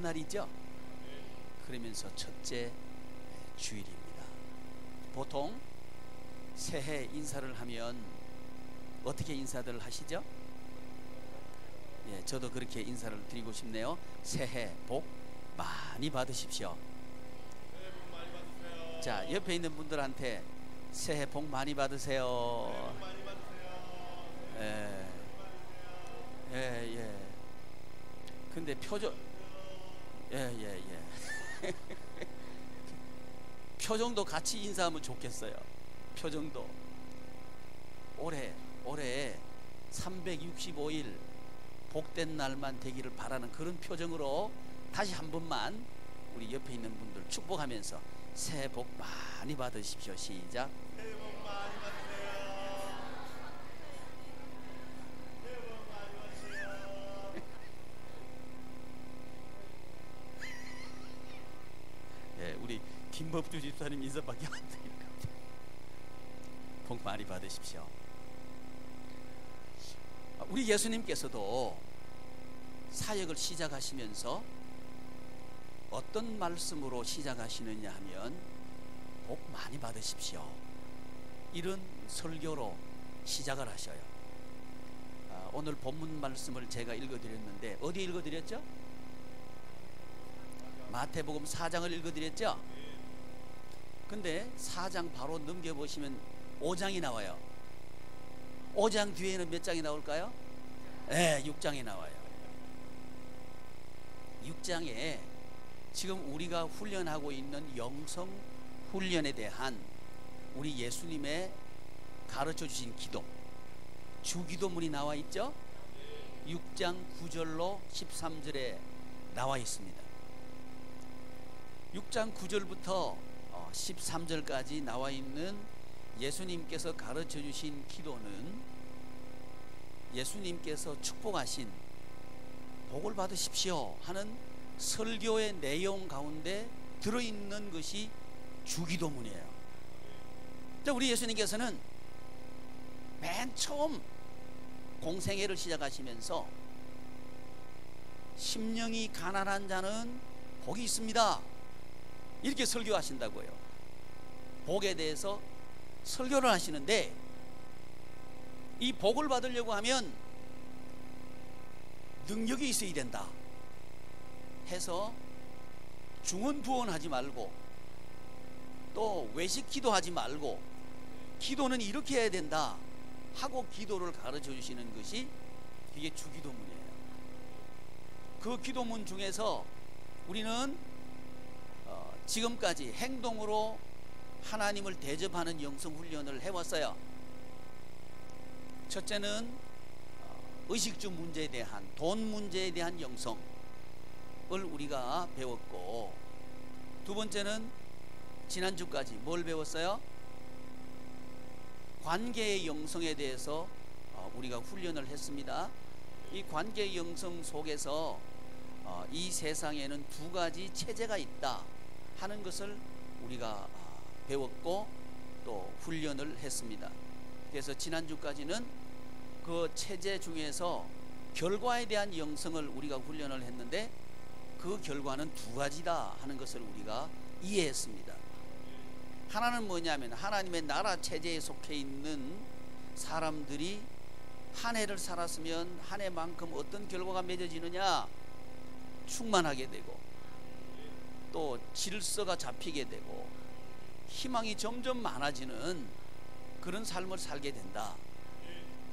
첫날이죠. 그러면서 첫째 주일입니다. 보통 새해 인사를 하면 어떻게 인사들 하시죠? 예, 저도 그렇게 인사를 드리고 싶네요. 새해 복 많이 받으십시오. 새해 복 많이 받으세요. 자, 옆에 있는 분들한테 새해 복 많이 받으세요. 새해 복 많이 받으세요. 예, 예, 예. 근데 표정, 예. 표정도 같이 인사하면 좋겠어요. 표정도. 올해 365일 복된 날만 되기를 바라는 그런 표정으로 다시 한 번만 우리 옆에 있는 분들 축복하면서 새해 복 많이 받으십시오. 시작. 새해 복 많이 받으세요. 새해 복 많이 받으세요. 예, 우리 김법주 집사님 인사밖에 안 되니까 복 많이 받으십시오. 우리 예수님께서도 사역을 시작하시면서 어떤 말씀으로 시작하시느냐 하면 복 많이 받으십시오, 이런 설교로 시작을 하셔요. 오늘 본문 말씀을 제가 읽어드렸는데 어디 읽어드렸죠? 마태복음 4장을 읽어드렸죠? 근데 4장 바로 넘겨보시면 5장이 나와요. 5장 뒤에는 몇 장이 나올까요? 네, 6장이 나와요. 6장에 지금 우리가 훈련하고 있는 영성 훈련에 대한 우리 예수님의 가르쳐 주신 기도, 주기도문이 나와 있죠? 6장 9절로 13절에 나와 있습니다. 6장 9절부터 13절까지 나와 있는 예수님께서 가르쳐 주신 기도는 예수님께서 축복하신 복을 받으십시오 하는 설교의 내용 가운데 들어있는 것이 주기도문이에요. 우리 예수님께서는 맨 처음 공생애를 시작하시면서 심령이 가난한 자는 복이 있습니다, 이렇게 설교하신다고요. 복에 대해서 설교를 하시는데, 이 복을 받으려고 하면 능력이 있어야 된다 해서 중언부언하지 말고 또 외식기도 하지 말고 기도는 이렇게 해야 된다 하고 기도를 가르쳐 주시는 것이 그게 주기도문이에요. 그 기도문 중에서 우리는 지금까지 행동으로 하나님을 대접하는 영성훈련을 해왔어요. 첫째는 의식주 문제에 대한, 돈 문제에 대한 영성을 우리가 배웠고, 두 번째는 지난주까지 뭘 배웠어요? 관계의 영성에 대해서 우리가 훈련을 했습니다. 이 관계의 영성 속에서 이 세상에는 두 가지 체제가 있다 하는 것을 우리가 배웠고 또 훈련을 했습니다. 그래서 지난주까지는 그 체제 중에서 결과에 대한 영성을 우리가 훈련을 했는데, 그 결과는 두 가지다 하는 것을 우리가 이해했습니다. 하나는 뭐냐면 하나님의 나라 체제에 속해 있는 사람들이 한 해를 살았으면 한 해만큼 어떤 결과가 맺어지느냐, 충만하게 되고 또 질서가 잡히게 되고 희망이 점점 많아지는 그런 삶을 살게 된다.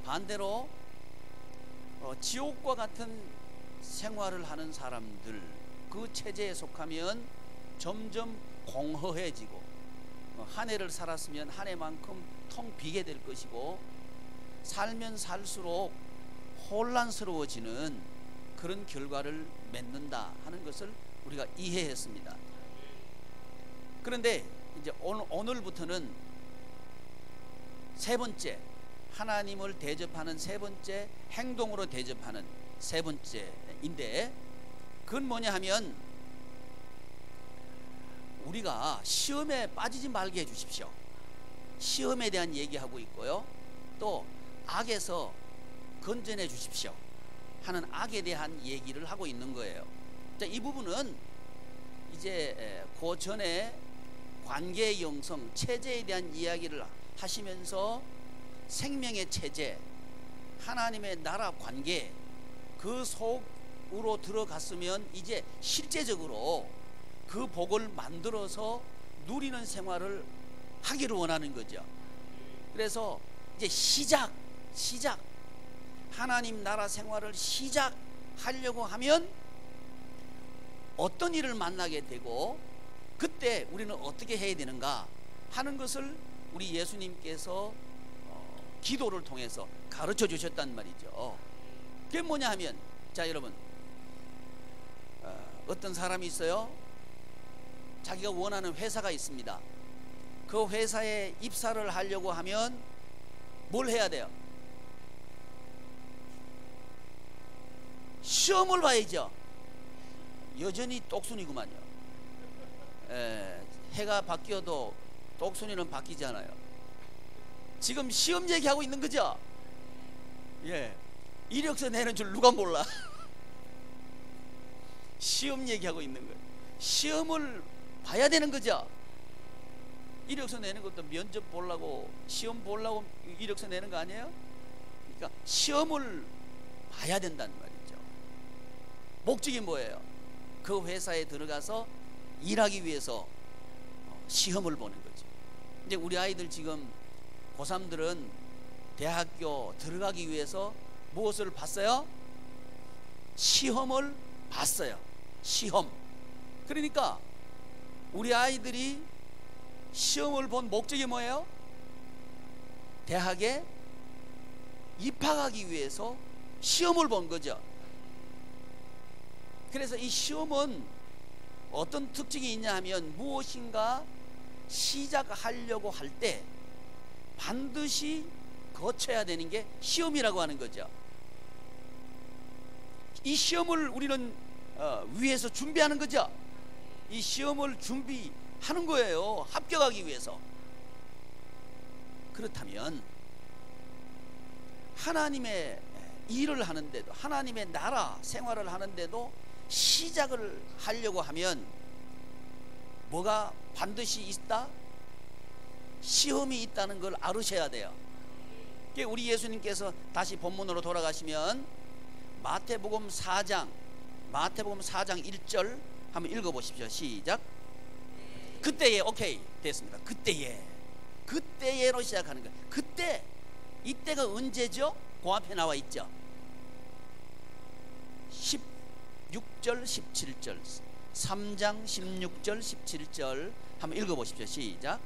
반대로 지옥과 같은 생활을 하는 사람들, 그 체제에 속하면 점점 공허해지고 한 해를 살았으면 한 해만큼 텅 비게 될 것이고, 살면 살수록 혼란스러워지는 그런 결과를 맺는다 하는 것을 우리가 이해했습니다. 그런데 이제 오늘부터는 세 번째, 하나님을 대접하는 세 번째, 행동으로 대접하는 세 번째인데, 그건 뭐냐 하면 우리가 시험에 빠지지 말게 해주십시오. 시험에 대한 얘기하고 있고요, 또 악에서 건져내 주십시오 하는 악에 대한 얘기를 하고 있는 거예요. 자, 이 부분은 이제 그 전에 관계 영성 체제에 대한 이야기를 하시면서 생명의 체제, 하나님의 나라 관계, 그 속으로 들어갔으면 이제 실제적으로 그 복을 만들어서 누리는 생활을 하기를 원하는 거죠. 그래서 이제 시작 하나님 나라 생활을 시작하려고 하면 어떤 일을 만나게 되고 그때 우리는 어떻게 해야 되는가 하는 것을 우리 예수님께서 기도를 통해서 가르쳐 주셨단 말이죠. 그게 뭐냐 하면, 자 여러분, 어떤 사람이 있어요. 자기가 원하는 회사가 있습니다. 그 회사에 입사를 하려고 하면 뭘 해야 돼요? 시험을 봐야죠. 여전히 똑순이구만요. 해가 바뀌어도 똑순이는 바뀌지 않아요. 지금 시험 얘기하고 있는 거죠? 예. 이력서 내는 줄 누가 몰라. 시험 얘기하고 있는 거예요. 시험을 봐야 되는 거죠. 이력서 내는 것도 면접 보려고, 시험 보려고 이력서 내는 거 아니에요? 그러니까 시험을 봐야 된다는 말이죠. 목적이 뭐예요? 그 회사에 들어가서 일하기 위해서 시험을 보는 거죠. 이제 우리 아이들 지금 고3들은 대학교 들어가기 위해서 무엇을 봤어요? 시험을 봤어요. 시험. 그러니까 우리 아이들이 시험을 본 목적이 뭐예요? 대학에 입학하기 위해서 시험을 본 거죠. 그래서 이 시험은 어떤 특징이 있냐 하면, 무엇인가 시작하려고 할 때 반드시 거쳐야 되는 게 시험이라고 하는 거죠. 이 시험을 우리는 위해서 준비하는 거죠. 이 시험을 준비하는 거예요. 합격하기 위해서. 그렇다면 하나님의 일을 하는데도, 하나님의 나라 생활을 하는데도 시작을 하려고 하면 뭐가 반드시 있다? 시험이 있다는 걸 알으셔야 돼요. 우리 예수님께서 다시 본문으로 돌아가시면 마태복음 4장 1절 한번 읽어보십시오. 시작. 그때에, 오케이, 됐습니다. 그때에로 시작하는 거예요. 그때, 이때가 언제죠? 그 앞에 나와 있죠. 16절 17절 3장 16절 17절 한번 읽어보십시오. 시작.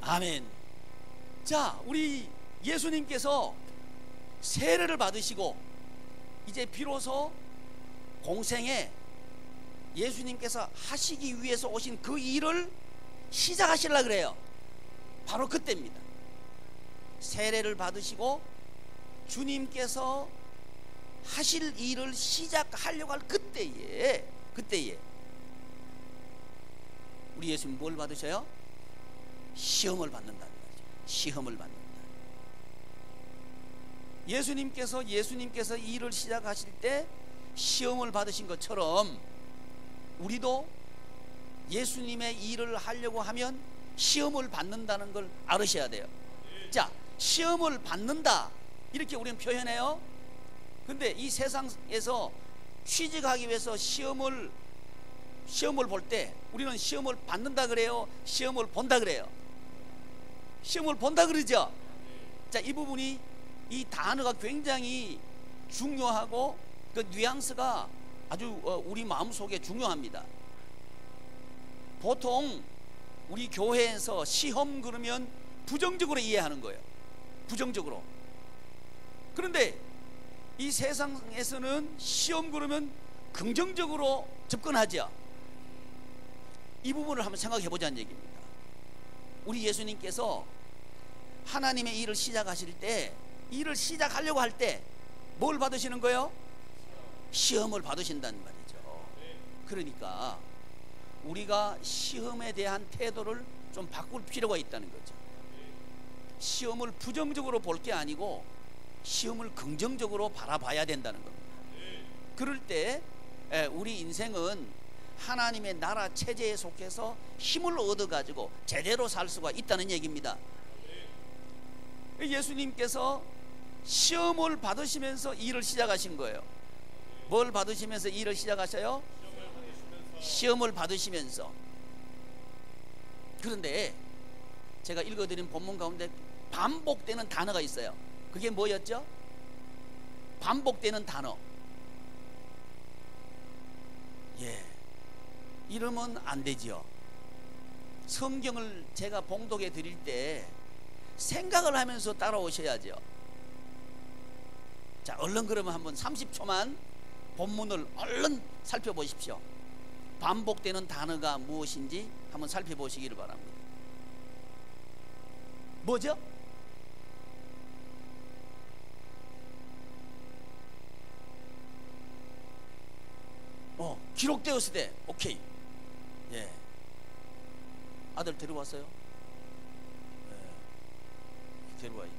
아멘. 자, 우리 예수님께서 세례를 받으시고 이제 비로소 공생에 예수님께서 하시기 위해서 오신 그 일을 시작하시려고 그래요. 바로 그때입니다. 세례를 받으시고 주님께서 하실 일을 시작하려고 할 그때에 우리 예수님 뭘 받으셔요? 시험을 받는다는 거죠. 시험을 받는다. 예수님께서 일을 시작하실 때 시험을 받으신 것처럼 우리도 예수님의 일을 하려고 하면 시험을 받는다는 걸 알으셔야 돼요. 자, 시험을 받는다 이렇게 우리는 표현해요. 근데 이 세상에서 취직하기 위해서 시험을 볼 때 우리는 시험을 받는다 그래요? 시험을 본다 그래요? 시험을 본다 그러죠? 자, 이 부분이, 이 단어가 굉장히 중요하고 그 뉘앙스가 아주 우리 마음속에 중요합니다. 보통 우리 교회에서 시험 그러면 부정적으로 이해하는 거예요. 부정적으로. 그런데 이 세상에서는 시험 그러면 긍정적으로 접근하죠. 이 부분을 한번 생각해 보자는 얘기입니다. 우리 예수님께서 하나님의 일을 시작하실 때, 일을 시작하려고 할 때 뭘 받으시는 거예요? 시험을 받으신다는 말이죠. 그러니까 우리가 시험에 대한 태도를 좀 바꿀 필요가 있다는 거죠. 시험을 부정적으로 볼 게 아니고 시험을 긍정적으로 바라봐야 된다는 겁니다. 그럴 때 우리 인생은 하나님의 나라 체제에 속해서 힘을 얻어가지고 제대로 살 수가 있다는 얘기입니다. 예수님께서 시험을 받으시면서 일을 시작하신 거예요. 뭘 받으시면서 일을 시작하셔요? 시험을 받으시면서. 그런데 제가 읽어드린 본문 가운데 반복되는 단어가 있어요. 그게 뭐였죠? 반복되는 단어. 이러면 안 되지요. 성경을 제가 봉독해 드릴 때 생각을 하면서 따라오셔야죠. 자, 얼른 그러면 한번 30초만 본문을 얼른 살펴보십시오. 반복되는 단어가 무엇인지 한번 살펴보시기를 바랍니다. 뭐죠? 기록되었을 때. 오케이. 아들 데려왔어요? 데려와야지.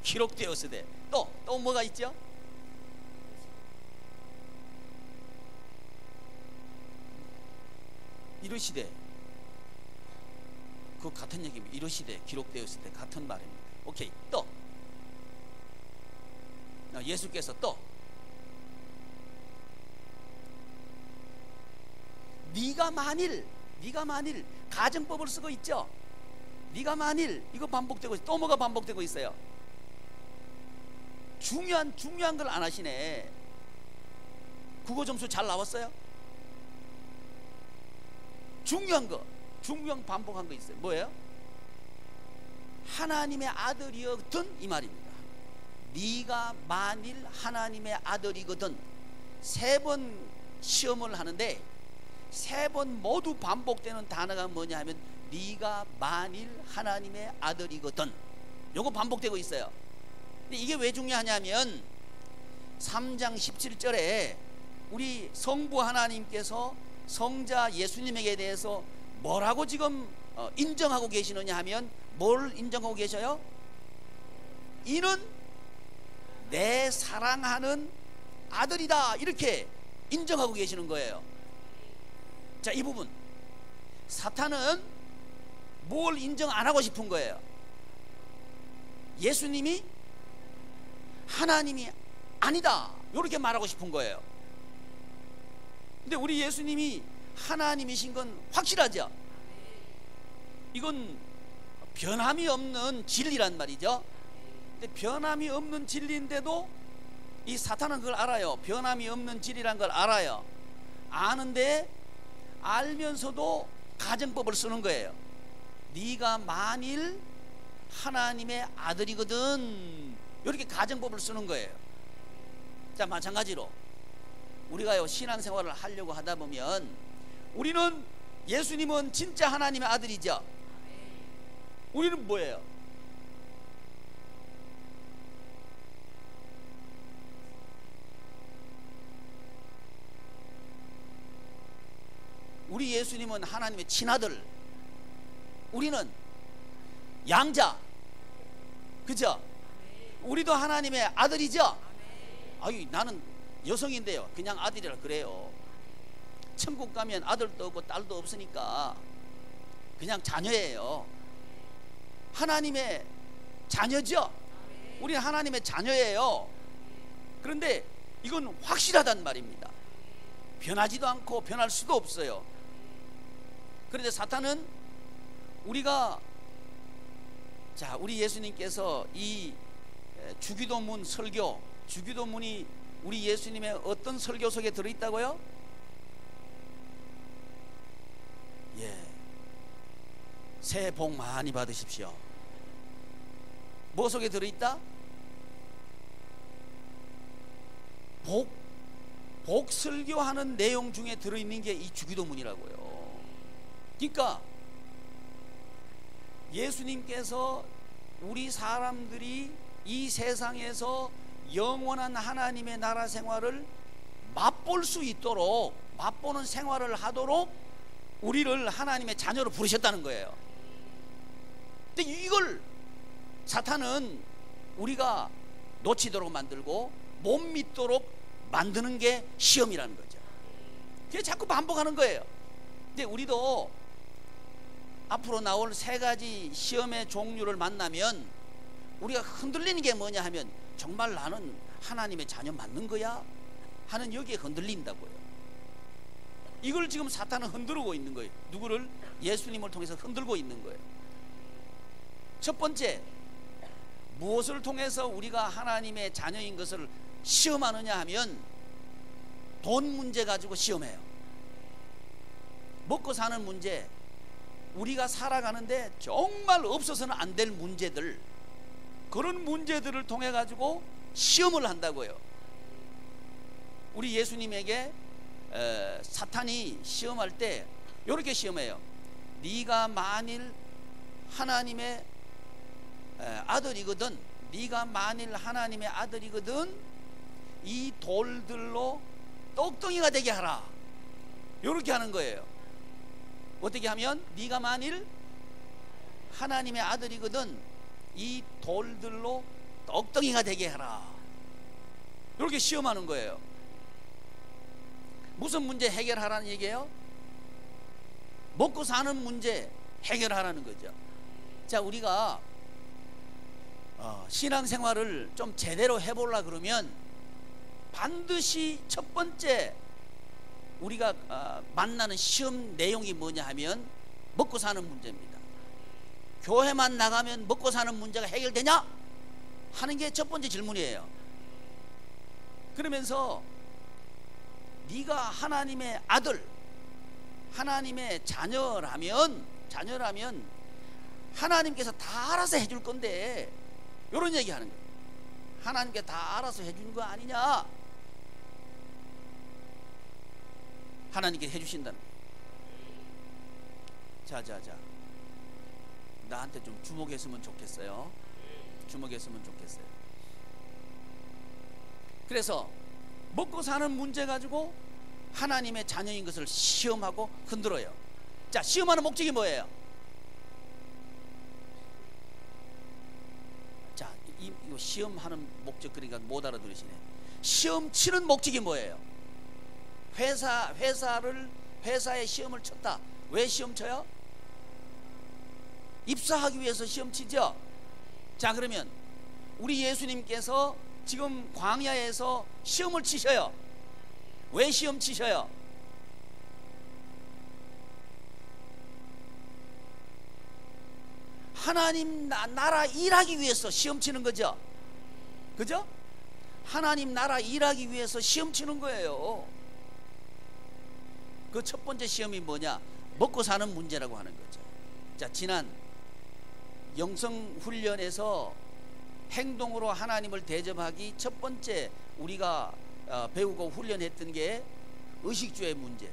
기록되었을 때. 또 뭐가 있죠? 이러시되. 그 같은 얘기입니다. 이러시되 기록되었을 때 같은 말입니다. 오케이. 또 예수께서 또 네가 만일 가정법을 쓰고 있죠. 네가 만일 이거 반복되고 있어요. 또 뭐가 반복되고 있어요? 중요한 걸 안 하시네. 국어 점수 잘 나왔어요? 중요한 반복한 거 있어요. 뭐예요? 하나님의 아들이었던 이 말입니다. 네가 만일 하나님의 아들이거든. 3번 시험을 하는데 3번 모두 반복되는 단어가 뭐냐 하면 네가 만일 하나님의 아들이거든. 요거 반복되고 있어요. 근데 이게 왜 중요하냐면 3장 17절에 우리 성부 하나님께서 성자 예수님에게 대해서 뭐라고 지금 인정하고 계시느냐 하면 뭘 인정하고 계셔요? 이는 내 사랑하는 아들이다, 이렇게 인정하고 계시는 거예요. 자, 이 부분 사탄은 뭘 인정 안 하고 싶은 거예요? 예수님이 하나님이 아니다, 이렇게 말하고 싶은 거예요. 근데 우리 예수님이 하나님이신 건 확실하죠. 이건 변함이 없는 진리란 말이죠. 근데 변함이 없는 진리인데도 이 사탄은 그걸 알아요. 변함이 없는 진리란 걸 알아요. 아는데 알면서도 가정법을 쓰는 거예요. 네가 만일 하나님의 아들이거든, 이렇게 가정법을 쓰는 거예요. 자, 마찬가지로 우리가요 신앙생활을 하려고 하다 보면 우리는 예수님은 진짜 하나님의 아들이죠. 우리는 뭐예요? 우리 예수님은 하나님의 친아들, 우리는 양자, 그죠? 우리도 하나님의 아들이죠. 아유, 나는 여성인데요 그냥 아들이라 그래요. 천국 가면 아들도 없고 딸도 없으니까 그냥 자녀예요. 하나님의 자녀죠. 우리는 하나님의 자녀예요. 그런데 이건 확실하단 말입니다. 변하지도 않고 변할 수도 없어요. 그런데 사탄은 우리가, 자, 우리 예수님께서 이 주기도문 설교, 주기도문이 우리 예수님의 어떤 설교 속에 들어있다고요? 새해 복 많이 받으십시오. 뭐 속에 들어있다? 복 설교하는 내용 중에 들어있는 게 이 주기도문이라고요. 그러니까 예수님께서 우리 사람들이 이 세상에서 영원한 하나님의 나라 생활을 맛볼 수 있도록, 맛보는 생활을 하도록 우리를 하나님의 자녀로 부르셨다는 거예요. 근데 이걸 사탄은 우리가 놓치도록 만들고 못 믿도록 만드는 게 시험이라는 거죠. 그게 자꾸 반복하는 거예요. 근데 우리도 앞으로 나올 세 가지 시험의 종류를 만나면 우리가 흔들리는 게 뭐냐 하면, 정말 나는 하나님의 자녀 맞는 거야? 하는 여기에 흔들린다고요. 이걸 지금 사탄은 흔들고 있는 거예요. 누구를? 예수님을 통해서 흔들고 있는 거예요. 첫 번째, 무엇을 통해서 우리가 하나님의 자녀인 것을 시험하느냐 하면 돈 문제 가지고 시험해요. 먹고 사는 문제, 우리가 살아가는데 정말 없어서는 안 될 문제들, 그런 문제들을 통해 가지고 시험을 한다고요. 우리 예수님에게 사탄이 시험할 때 이렇게 시험해요. 네가 만일 하나님의 아들이거든, 네가 만일 하나님의 아들이거든 이 돌들로 떡덩이가 되게 하라, 이렇게 하는 거예요. 어떻게 하면? 네가 만일 하나님의 아들이거든 이 돌들로 떡덩이가 되게 하라, 이렇게 시험하는 거예요. 무슨 문제 해결하라는 얘기예요? 먹고 사는 문제 해결하라는 거죠. 자, 우리가 신앙생활을 좀 제대로 해보려 그러면 반드시 첫 번째 우리가 만나는 시험 내용이 뭐냐 하면 먹고 사는 문제입니다. 교회만 나가면 먹고 사는 문제가 해결되냐? 하는 게 첫 번째 질문이에요. 그러면서 네가 하나님의 아들, 하나님의 자녀라면 하나님께서 다 알아서 해줄 건데, 이런 얘기 하는 거예요. 하나님께 다 알아서 해준 거 아니냐? 하나님께 해주신다는 거예요. 자, 나한테 좀 주목했으면 좋겠어요. 주목했으면 좋겠어요. 그래서 먹고 사는 문제 가지고 하나님의 자녀인 것을 시험하고 흔들어요. 자, 시험하는 목적이 뭐예요? 자, 이거 시험하는 목적, 그러니까 못 알아들으시네. 시험 치는 목적이 뭐예요? 회사에 시험을 쳤다. 왜 시험 쳐요? 입사하기 위해서 시험 치죠. 자, 그러면 우리 예수님께서 지금 광야에서 시험을 치셔요. 왜 시험 치셔요? 하나님 나라 일하기 위해서 시험 치는 거죠. 그죠? 하나님 나라 일하기 위해서 시험 치는 거예요. 그 첫 번째 시험이 뭐냐? 먹고 사는 문제라고 하는 거죠. 자, 지난 영성훈련에서 행동으로 하나님을 대접하기 첫 번째 우리가 배우고 훈련했던 게 의식주의 문제.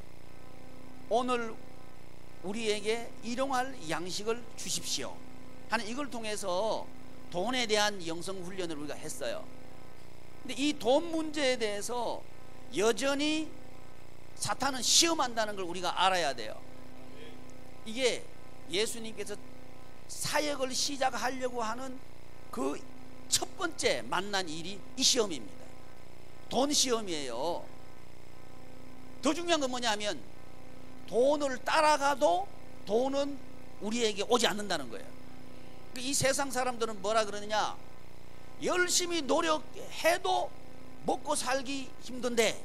오늘 우리에게 일용할 양식을 주십시오 하는 이걸 통해서 돈에 대한 영성훈련을 우리가 했어요. 근데 이 돈 문제에 대해서 여전히 사탄은 시험한다는 걸 우리가 알아야 돼요. 이게 예수님께서 사역을 시작하려고 하는 그 첫 번째 만난 일이 이 시험입니다. 돈 시험이에요. 더 중요한 건 뭐냐 하면 돈을 따라가도 돈은 우리에게 오지 않는다는 거예요. 이 세상 사람들은 뭐라 그러느냐? 열심히 노력해도 먹고 살기 힘든데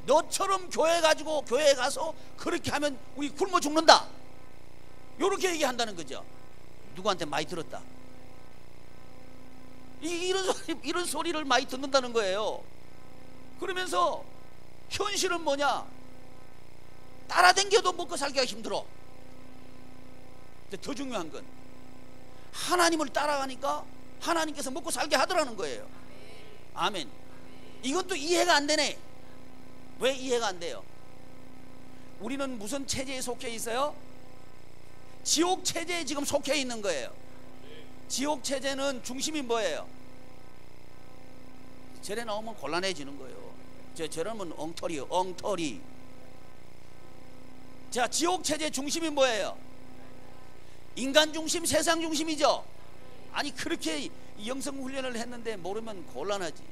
너처럼 교회 가서 그렇게 하면 우리 굶어 죽는다, 이렇게 얘기한다는 거죠. 누구한테 많이 들었다. 이런 소리를 많이 듣는다는 거예요. 그러면서 현실은 뭐냐? 따라댕겨도 먹고 살기가 힘들어. 근데 더 중요한 건 하나님을 따라가니까 하나님께서 먹고 살게 하더라는 거예요. 아멘. 이것도 이해가 안 되네. 왜 이해가 안 돼요? 우리는 무슨 체제에 속해 있어요? 지옥 체제에 지금 속해 있는 거예요. 지옥 체제는 중심이 뭐예요? 절에 나오면 곤란해지는 거예요. 저러면 엉터리요, 엉터리. 자, 지옥 체제 중심이 뭐예요? 인간 중심, 세상 중심이죠. 아니 그렇게 영성 훈련을 했는데 모르면 곤란하지.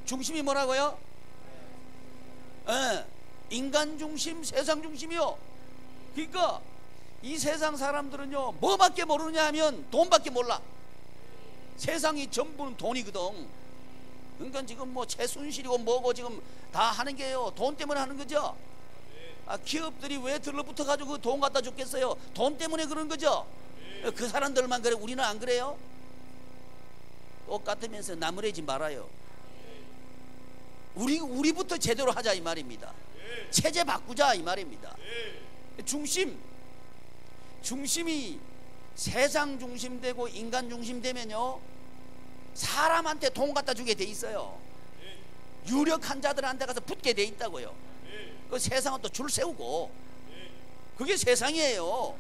중심이 뭐라고요? 인간 중심, 세상 중심이요. 그러니까 이 세상 사람들은요, 뭐밖에 모르느냐 하면 돈밖에 몰라. 세상이 전부는 돈이거든. 그러니까 지금 뭐 최순실이고 뭐고 지금 다 하는 게요, 돈 때문에 하는 거죠. 기업들이 왜 들러붙어 가지고 그 돈 갖다 줬겠어요? 돈 때문에 그런 거죠. 그 사람들만 그래, 우리는 안 그래요? 똑같으면서 나무래지 말아요. 우리부터 제대로 하자 이 말입니다. 체제 바꾸자 이 말입니다. 중심이 세상 중심 되고 인간 중심 되면요, 사람한테 돈 갖다 주게 돼 있어요. 유력한 자들한테 가서 붙게 돼 있다고요. 그 세상은 또 줄 세우고, 그게 세상이에요.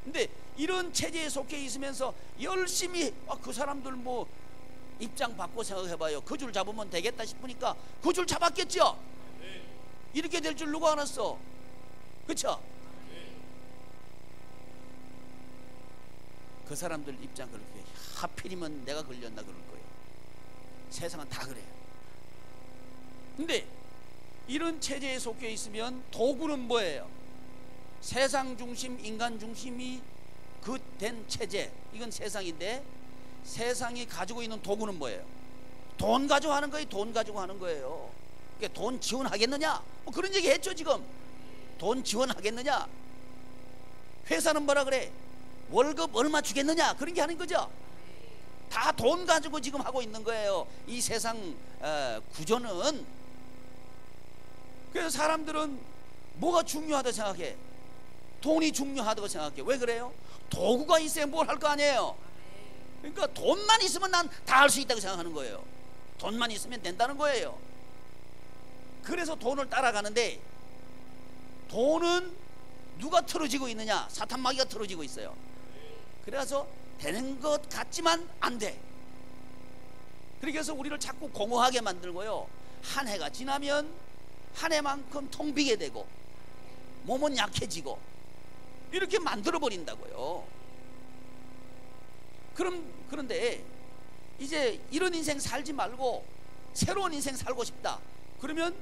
근데 이런 체제에 속해 있으면서 열심히 그 사람들 뭐 입장 바꿔 생각해봐요. 그 줄 잡으면 되겠다 싶으니까 그 줄 잡았겠죠. 이렇게 될 줄 누가 알았어? 그쵸? 그 사람들 입장 그렇게 하필이면 내가 걸렸나 그럴 거예요. 세상은 다 그래요. 근데 이런 체제에 속해 있으면 도구는 뭐예요? 세상 중심, 인간 중심이 그 된 체제, 이건 세상인데, 세상이 가지고 있는 도구는 뭐예요? 돈 가지고 하는 거예요. 돈 가지고 하는 거예요. 그러니까 돈 지원하겠느냐? 뭐 그런 얘기 했죠. 지금 돈 지원하겠느냐? 회사는 뭐라 그래? 월급 얼마 주겠느냐? 그런 게 하는 거죠. 다 돈 가지고 지금 하고 있는 거예요, 이 세상 구조는. 그래서 사람들은 뭐가 중요하다고 생각해? 돈이 중요하다고 생각해. 왜 그래요? 도구가 있어야 뭘 할 거 아니에요. 그러니까 돈만 있으면 난 다 할 수 있다고 생각하는 거예요. 돈만 있으면 된다는 거예요. 그래서 돈을 따라가는데, 돈은 누가 틀어지고 있느냐? 사탄마귀가 틀어지고 있어요. 그래서 되는 것 같지만 안 돼. 그래서 우리를 자꾸 공허하게 만들고요, 한 해가 지나면 한 해만큼 텅 비게 되고 몸은 약해지고 이렇게 만들어 버린다고요. 그런데 이제 이런 인생 살지 말고 새로운 인생 살고 싶다. 그러면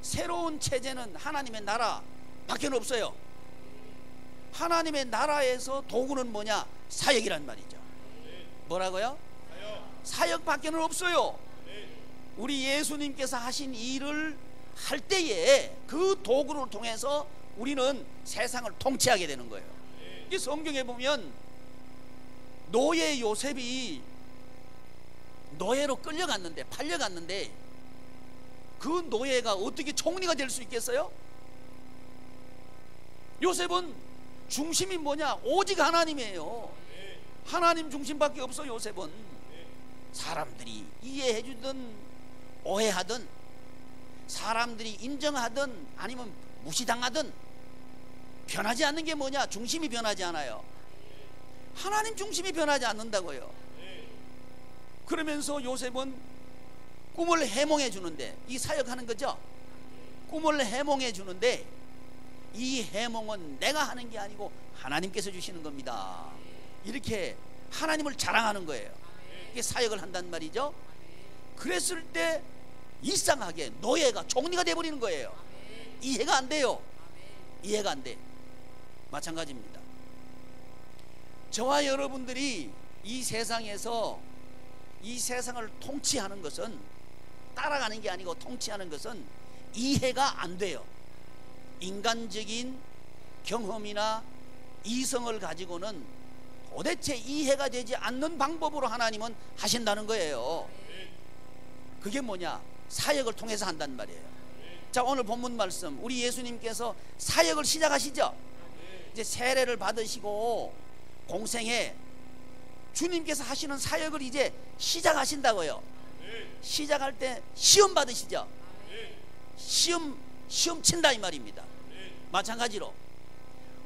새로운 체제는 하나님의 나라 밖에 없어요. 하나님의 나라에서 도구는 뭐냐? 사역이란 말이죠. 뭐라고요? 사역 밖에는 없어요. 우리 예수님께서 하신 일을 할 때에 그 도구를 통해서 우리는 세상을 통치하게 되는 거예요. 이 성경에 보면 노예 요셉이 노예로 끌려갔는데, 팔려갔는데, 그 노예가 어떻게 총리가 될 수 있겠어요? 요셉은 중심이 뭐냐? 오직 하나님이에요. 하나님 중심밖에 없어. 요셉은 사람들이 이해해주든 오해하든, 사람들이 인정하든 아니면 무시당하든 변하지 않는 게 뭐냐? 중심이 변하지 않아요. 하나님 중심이 변하지 않는다고요. 그러면서 요셉은 꿈을 해몽해 주는데, 이 사역하는 거죠. 꿈을 해몽해 주는데 이 해몽은 내가 하는 게 아니고 하나님께서 주시는 겁니다. 이렇게 하나님을 자랑하는 거예요. 이게 사역을 한단 말이죠. 그랬을 때 이상하게 노예가 총리가 돼버리는 거예요. 이해가 안 돼요. 이해가 안 돼. 마찬가지입니다. 저와 여러분들이 이 세상에서 이 세상을 통치하는 것은, 따라가는 게 아니고 통치하는 것은 이해가 안 돼요. 인간적인 경험이나 이성을 가지고는 도대체 이해가 되지 않는 방법으로 하나님은 하신다는 거예요. 그게 뭐냐? 사역을 통해서 한단 말이에요. 자, 오늘 본문 말씀, 우리 예수님께서 사역을 시작하시죠. 이제 세례를 받으시고 공생에 주님께서 하시는 사역을 이제 시작하신다고요. 시작할 때 시험 받으시죠. 시험 친다 이 말입니다. 마찬가지로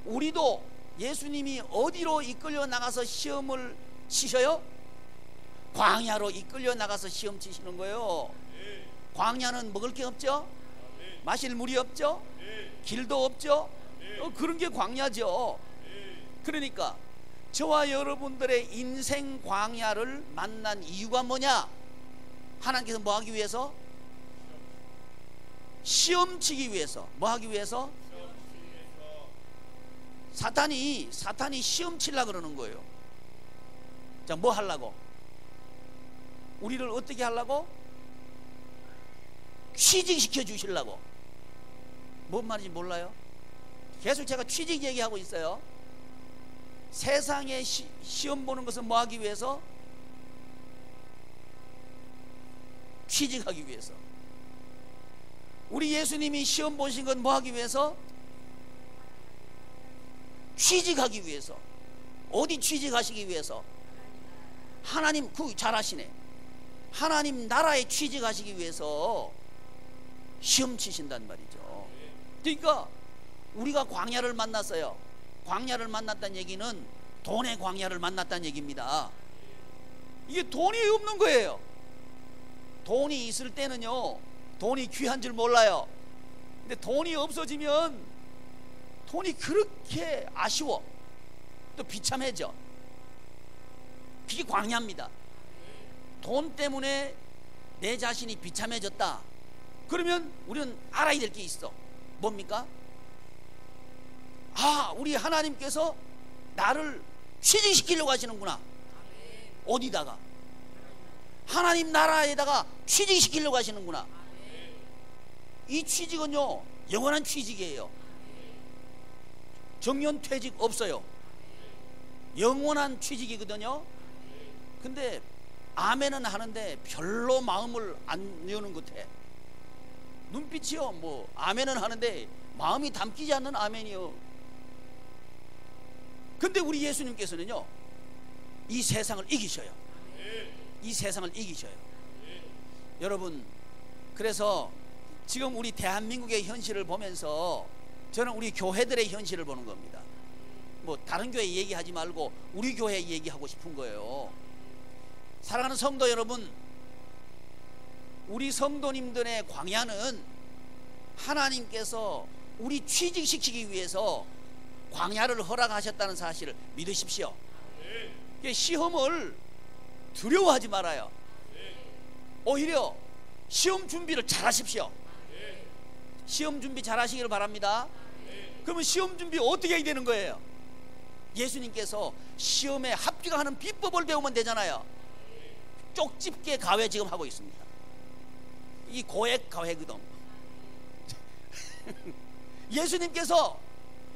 우리도 예수님이 어디로 이끌려 나가서 시험을 치셔요? 광야로 이끌려 나가서 시험 치시는 거예요. 광야는 먹을 게 없죠? 마실 물이 없죠? 길도 없죠? 그런 게 광야죠. 그러니까 저와 여러분들의 인생 광야를 만난 이유가 뭐냐? 하나님께서 뭐 하기 위해서? 시험 치기 위해서. 뭐 하기 위해서? 사탄이 시험 치려고 그러는 거예요. 자, 뭐 하려고? 우리를 어떻게 하려고? 취직시켜 주시려고. 뭔 말인지 몰라요? 계속 제가 취직 얘기하고 있어요. 세상에 시험 보는 것은 뭐 하기 위해서? 취직하기 위해서. 우리 예수님이 시험 보신 건 뭐 하기 위해서? 취직하기 위해서. 어디 취직하시기 위해서? 하나님, 잘하시네. 하나님 나라에 취직하시기 위해서 시험 치신단 말이죠. 그러니까 우리가 광야를 만났어요. 광야를 만났다는 얘기는 돈의 광야를 만났다는 얘기입니다. 이게 돈이 없는 거예요. 돈이 있을 때는요, 돈이 귀한 줄 몰라요. 근데 돈이 없어지면 돈이 그렇게 아쉬워. 또 비참해져. 그게 광야입니다. 돈 때문에 내 자신이 비참해졌다. 그러면 우리는 알아야 될 게 있어. 뭡니까? 아, 우리 하나님께서 나를 취직시키려고 하시는구나. 어디다가? 하나님 나라에다가 취직시키려고 하시는구나. 이 취직은요, 영원한 취직이에요. 정년퇴직 없어요. 영원한 취직이거든요. 근데 아멘은 하는데 별로 마음을 안 여는 것 같아. 눈빛이요, 뭐 아멘은 하는데 마음이 담기지 않는 아멘이요. 근데 우리 예수님께서는요, 이 세상을 이기셔요. 이 세상을 이기셔요. 여러분, 그래서 지금 우리 대한민국의 현실을 보면서 저는 우리 교회들의 현실을 보는 겁니다. 뭐 다른 교회 얘기하지 말고 우리 교회 얘기하고 싶은 거예요. 사랑하는 성도 여러분, 우리 성도님들의 광야는 하나님께서 우리 취직시키기 위해서 광야를 허락하셨다는 사실을 믿으십시오. 시험을 두려워하지 말아요. 오히려 시험 준비를 잘 하십시오. 시험 준비 잘 하시기를 바랍니다. 그러면 시험 준비 어떻게 해야 되는 거예요? 예수님께서 시험에 합격하는 비법을 배우면 되잖아요. 쪽집게 가회 지금 하고 있습니다. 이 고액 가회거든. 예수님께서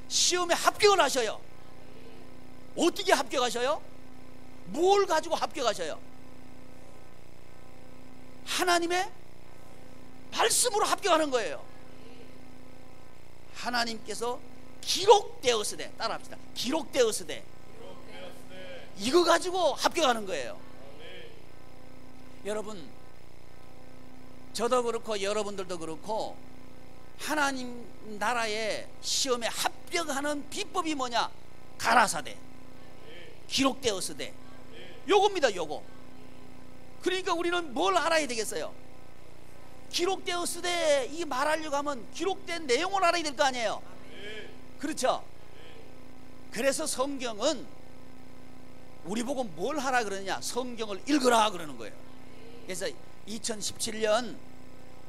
시험에 합격을 하셔요. 어떻게 합격하셔요? 뭘 가지고 합격하셔요? 하나님의 말씀으로 합격하는 거예요. 하나님께서 기록되었으되, 따라합시다. 기록되었으되, 이거 가지고 합격하는 거예요. 여러분, 저도 그렇고 여러분들도 그렇고 하나님 나라의 시험에 합격하는 비법이 뭐냐? 가라사대, 기록되었으되, 요겁니다. 요거. 그러니까 우리는 뭘 알아야 되겠어요? 기록되었으되, 이 말하려고 하면 기록된 내용을 알아야 될 거 아니에요. 그렇죠? 그래서 성경은 우리 보고 뭘 하라 그러느냐? 성경을 읽으라 그러는 거예요. 그래서 2017년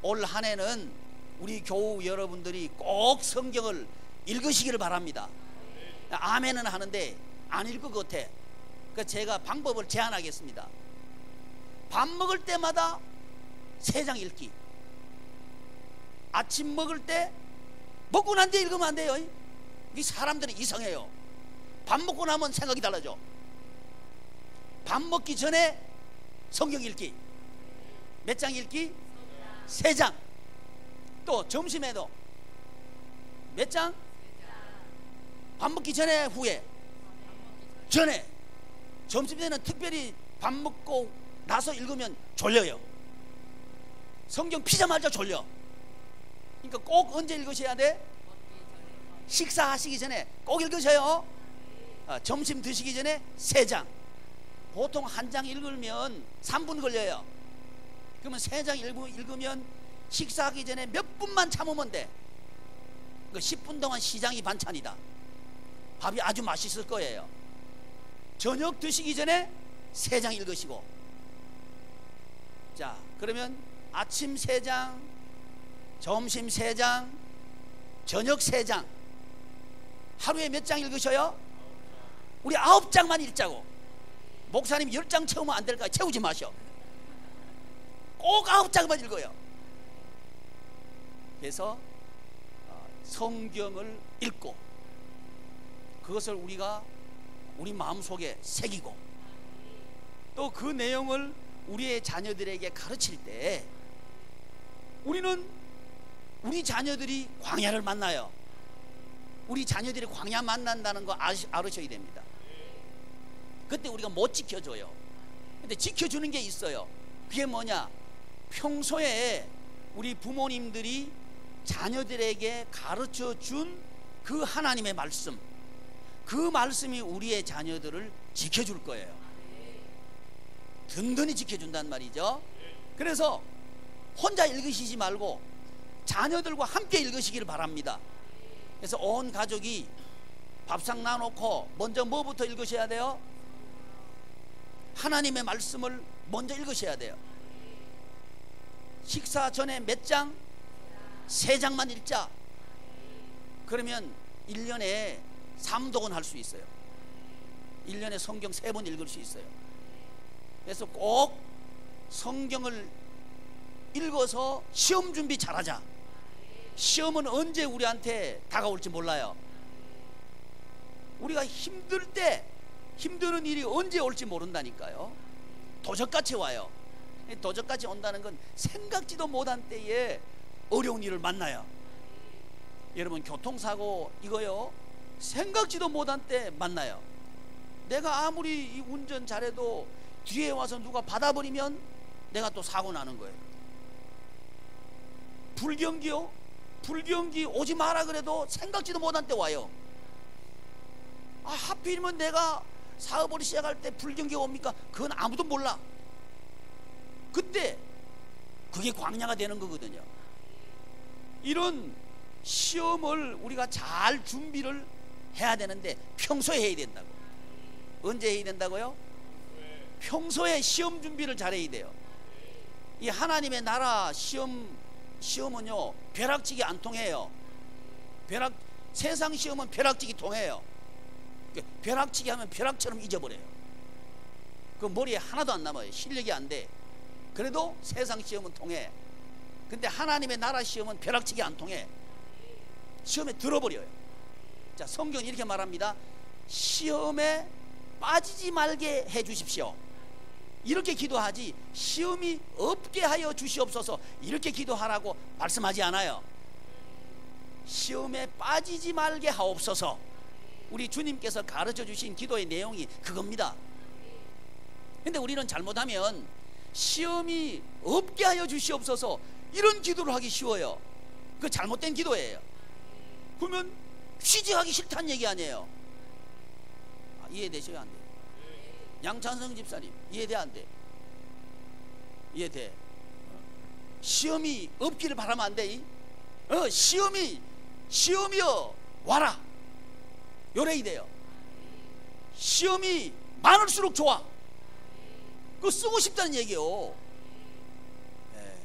올 한 해는 우리 교우 여러분들이 꼭 성경을 읽으시기를 바랍니다. 아멘은 하는데 안 읽을 것 같아. 그러니까 제가 방법을 제안하겠습니다. 밥 먹을 때마다 3장 읽기. 아침 먹을 때 먹고 난 뒤에 읽으면 안 돼요. 이 사람들이 이상해요. 밥 먹고 나면 생각이 달라져. 밥 먹기 전에 성경 읽기. 몇 장 읽기? 3장. 또 점심에도 몇 장? 밥 먹기 전에, 후에? 전에. 점심 때는 특별히 밥 먹고 나서 읽으면 졸려요. 성경 피자마자 졸려. 그러니까 꼭 언제 읽으셔야 돼? 식사하시기 전에 꼭 읽으셔요. 점심 드시기 전에 3장. 보통 한 장 읽으면 3분 걸려요. 그러면 3장 읽으면 식사하기 전에 몇 분만 참으면 돼. 그 10분 동안 시장이 반찬이다. 밥이 아주 맛있을 거예요. 저녁 드시기 전에 3장 읽으시고, 자 그러면 아침 3장, 점심 3장, 저녁 3장, 하루에 몇 장 읽으셔요? 우리 9장만 읽자고. 목사님 10장 채우면 안 될까요? 채우지 마셔. 꼭 9장만 읽어요. 그래서 성경을 읽고 그것을 우리가 우리 마음속에 새기고 또 그 내용을 우리의 자녀들에게 가르칠 때 우리는 우리 자녀들이 광야를 만나요. 우리 자녀들이 광야 만난다는 거 알으셔야 됩니다. 그때 우리가 못 지켜줘요. 근데 지켜주는 게 있어요. 그게 뭐냐? 평소에 우리 부모님들이 자녀들에게 가르쳐 준 그 하나님의 말씀, 그 말씀이 우리의 자녀들을 지켜줄 거예요. 든든히 지켜준단 말이죠. 그래서 혼자 읽으시지 말고 자녀들과 함께 읽으시기를 바랍니다. 그래서 온 가족이 밥상 나놓고 먼저 뭐부터 읽으셔야 돼요? 하나님의 말씀을 먼저 읽으셔야 돼요. 식사 전에 몇 장? 3장만 읽자. 그러면 1년에 3독은 할 수 있어요. 1년에 성경 3번 읽을 수 있어요. 그래서 꼭 성경을 읽어서 시험 준비 잘하자. 시험은 언제 우리한테 다가올지 몰라요. 우리가 힘들 때 힘드는 일이 언제 올지 모른다니까요. 도적같이 와요. 도적같이 온다는 건 생각지도 못한 때에 어려운 일을 만나요. 여러분 교통사고 이거요 생각지도 못한 때 만나요. 내가 아무리 운전 잘해도 뒤에 와서 누가 받아버리면 내가 또 사고 나는 거예요. 불경기요? 불경기 오지 마라 그래도 생각지도 못한 때 와요. 하필이면 내가 사업을 시작할 때 불경기가 옵니까? 그건 아무도 몰라. 그때 그게 광야가 되는 거거든요. 이런 시험을 우리가 잘 준비를 해야 되는데 평소에 해야 된다고. 언제 해야 된다고요? 평소에 시험 준비를 잘해야 돼요. 이 하나님의 나라 시험은요 벼락치기 안 통해요. 세상 시험은 벼락치기 통해요. 벼락치기 하면 벼락처럼 잊어버려요. 그 머리에 하나도 안 남아요. 실력이 안 돼. 그래도 세상 시험은 통해. 근데 하나님의 나라 시험은 벼락치기 안 통해. 시험에 들어버려요. 자, 성경은 이렇게 말합니다. 시험에 빠지지 말게 해 주십시오. 이렇게 기도하지 시험이 없게 하여 주시옵소서 이렇게 기도하라고 말씀하지 않아요. 시험에 빠지지 말게 하옵소서. 우리 주님께서 가르쳐 주신 기도의 내용이 그겁니다. 근데 우리는 잘못하면 시험이 없게 하여 주시옵소서 이런 기도를 하기 쉬워요. 그 잘못된 기도예요. 그러면 취직하기 싫다는 얘기 아니에요. 이해되셔야 안 돼요. 양찬성 집사님 이해돼 안 돼? 이해돼? 시험이 없기를 바라면 안 돼? 시험이여 와라 요래야 돼요. 시험이 많을수록 좋아. 그거 쓰고 싶다는 얘기요. 네.